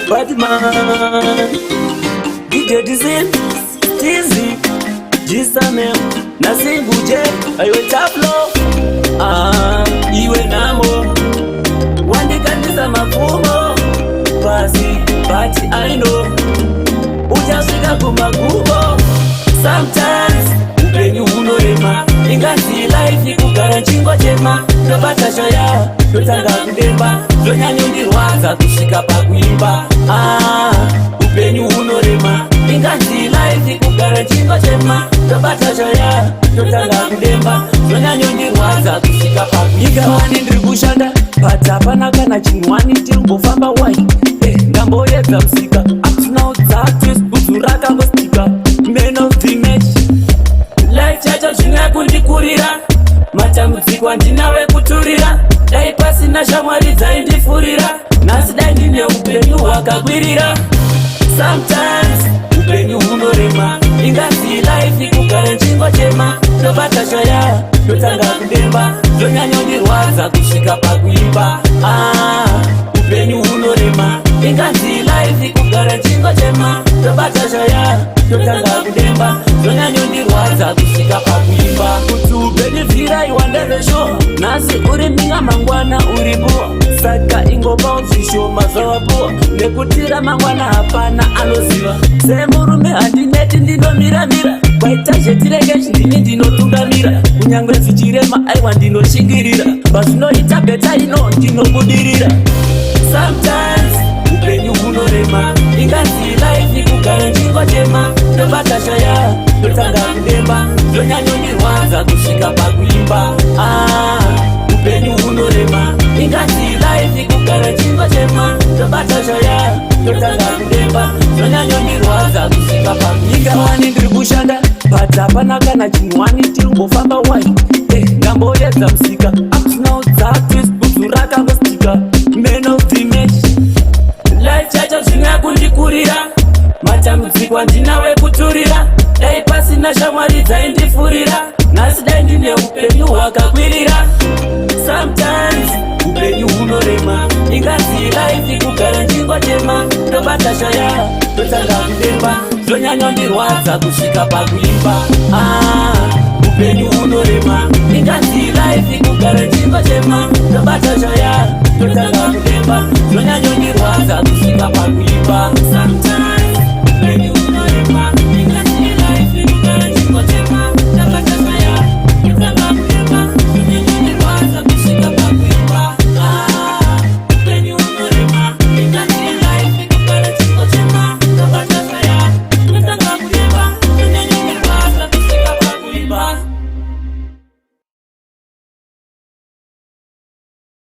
Batman, DJ Dizzy, Dizzy, Jisamem, Nasibuje, ayo tablo, iwe namo, wandikandisa mafumo, basi, but I know, ujafika kumagumo, sometimes, upenyu unorema, ingasi life ikugara chingo chema, tobata shaya, totanga kudemba, zonyanyondirwadza kusvika pakuimba. Upenyu unorema, ingasi life ikugara chingo chema, tobata shaya, totanga kudemba, zonyanyondirwadza kusvika pakuimba. Ikawani ndiri kushanda, but hapana kana chinwani tirikufamba wai. Ndamboedza musika, up to now dzatwist kudzura kangostika, man of the match. Life chacho zvine kundikurira, matambudziko andinawe kuturira, dai pasina shamwari dzaindifurira, nhasi dai ndine upenyu hwakakwirira. Sometimes upenyu hunorema, ingasi life ikugara chingo chema, tobata shaya, totanga kudemba, zvonyanyondirwadza kusvika pakuimba. Upenyu hunorema, ingasi life ikugara chingo chema, tobata shaya, totanga kudemba, zvonyanyondirwadza kusvika pakuimba. Kuti upenyu bvirai wandavesho, nhasi uri minga mangwana uri buwa, saka ingopawo zvishoma zvavapuwa, nekuti ramangwana hapana anoziva. Semurume handineti ndinomiramira, kwaita zvetirekeshi ndini ndinotungamira, kunyange zvichirema aiwa ndinoshingirira, pazvinoita beta ino ndinobudirira. Sometimes upenyu hunorema, ingasi life ikugara chingo chema, tobata shaya, totanga kudemba, zvonyanyondirwadza kusvika pakuimba. Upenyu hunorema, ingasi life ikugara chingo chema, tobata shaya, totanga kudemba, zvonyanyondirwadza kusvika pakuimba. Ikawani ndiri kushanda, but hapana kana chinwani tirikufamba wai. Ndamboedza musika, up to now dzatwist kudzura kangostika, man of the match. Life chacho zvine kundikurira, matambudziko andinawe kuturira, dai pasina shamwari dzaindifurira, nhasi dai ndine upenyu hwakakwirira. Sometimes upenyu hunorema, ingasi life ikugara chingo chema, tobata shaya, totanga kudemba, zvonyanyondirwadza kusvika pakuimba. Upenyu hunorema, ingasi life ikugara chingo chema, tobata shaya, totanga kudemba, zvonyanyondirwadza kusvika pakuimba.